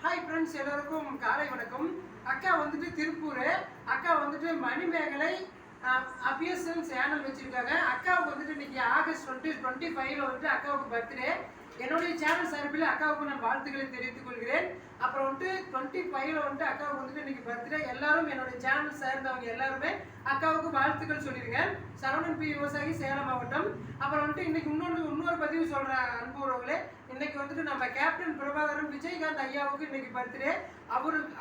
Hi friends, எல்லாருக்கும் காலை வணக்கம். அக்கா வந்துட்டு திருப்பூர், அக்கா வந்துட்டு மணிமேகலை அபிஎஸ்எல் சேனல் வச்சிருக்காங்க. அக்காவுக்கு வந்துட்டு இன்னைக்கு ஆகஸ்ட் 25 வந்துட்டு அக்காவுக்கு பர்த்டே. என்னுடைய சேனல் சார்பில் அக்காவுக்கு நான் வாழ்த்துக்களை தெரிவித்துக் கொள்கிறேன். அப்புறம் வந்துட்டு 25 வந்துட்டு அக்காவுக்கு வந்துட்டு இன்னைக்கு பர்த்டே. எல்லாரும் என்னுடைய சேனல் சேர்ந்தவங்க எல்லாருமே அக்காவுக்கு வாழ்த்துக்கள் சொல்லிடுங்க. சரவணன் பி விவசாயி, சேலம் மாவட்டம். அப்புறம் வந்துட்டு இன்னைக்கு இன்னொரு பதிவு சொல்ற அன்பு உறவுகளே, இன்னைக்கு வந்துட்டு நம்ம கேப்டன் பிரபாகரன் விஜயகாந்த் ஐயாவுக்கு இன்னைக்கு பர்த்டே.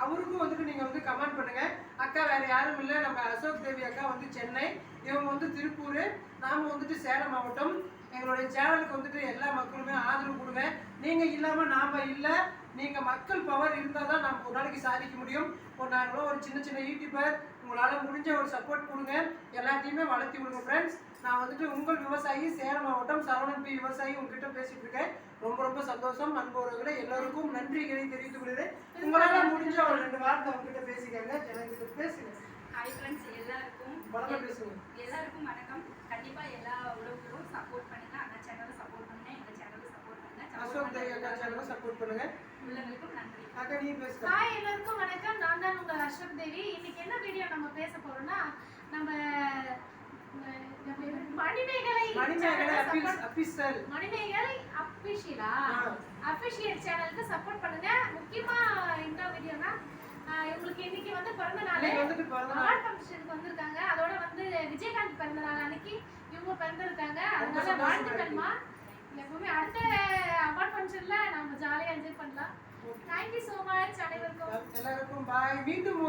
அவருக்கும் வந்துட்டு நீங்க வந்து கமெண்ட் பண்ணுங்க. அக்கா வேற யாரும் இல்லை, நம்ம அசோக் தேவி அக்கா வந்து சென்னை, இவங்க வந்து திருப்பூர், நாம வந்துட்டு சேலம் மாவட்டம். எங்களுடைய சேனலுக்கு வந்துட்டு எல்லா மக்களுமே ஆதரவு கொடுங்க. நீங்க இல்லாம நாம இல்லை. நீங்க மக்கள் பவர் இருந்தால் தான் நம்ம ஒரு நாளைக்கு சாதிக்க முடியும். நாங்களும் ஒரு சின்ன யூடியூபர், உங்களால் முடிஞ்ச ஒரு சப்போர்ட் கொடுங்க. எல்லாத்தையுமே வளர்த்தி விடுங்க ஃப்ரெண்ட்ஸ். நான் வந்துட்டு உங்கள் விவசாயி, சேலம் மாவட்டம் சரவணன் பி விவசாயி உங்ககிட்ட பேசிட்டு இருக்கேன். ரொம்ப சந்தோஷம். அன்புறவர்களே, எல்லாருக்கும் நன்றிகளை தெரிவித்துக் கொள்கிறேன். உங்களால் முடிஞ்ச ஒரு 2 வார்த்தை உங்ககிட்ட பேசிக்காங்க. எனக்கு பேசுங்க. ஹாய் ஃப்ரெண்ட்ஸ், எல்லாருக்கும் வணக்கம். கண்டிப்பா எல்லா உறவுகளும் சப்போர்ட் பண்ணுங்க. அண்ணா சேனலை சப்போர்ட் பண்ணுங்க, எங்க சேனலை சப்போர்ட் பண்ணுங்க, அசோக் தேவி அக்கா சேனலை சப்போர்ட் பண்ணுங்க. உள்ளவங்களுக்கும் நன்றி. அக்கா நீ பேசுங்க. ஹாய் எல்லாருக்கும் வணக்கம். நான் தான் உங்க அசோக் தேவி. இன்னைக்கு என்ன வீடியோ நம்ம பேச போறோம்னா, நம்ம மணிமேகலை அபிஷியல் சேனலுக்கு சப்போர்ட் பண்ணுங்க. முக்கியமா என்ன வீடியோனா, இவங்களுக்கு இன்னைக்கு வந்து பிறந்த நாள், அவார்ட் ஃபங்க்ஷனுக்கு வந்திருக்காங்க. அதோட வந்து விஜயகாந்த் பிறந்த நாள் அன்னைக்கு இவங்க பிறந்திருக்காங்க. அதனால வாழ்த்துக்கள்மா. எப்பவுமே அடுத்த அவார்ட் ஃபங்க்ஷன்ல நம்ம ஜாலியா என்ஜாய் பண்ணலாம். Thank you so much அனைவருக்கும். எல்லாருக்கும் பாய். மீண்டும்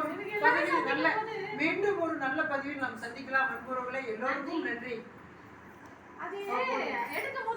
ஒரு நல்ல பதிவில் நாம் சந்திக்கலாம். அன்புறவுகளே, எல்லோருக்கும் நன்றி. அது எடுக்கும்போது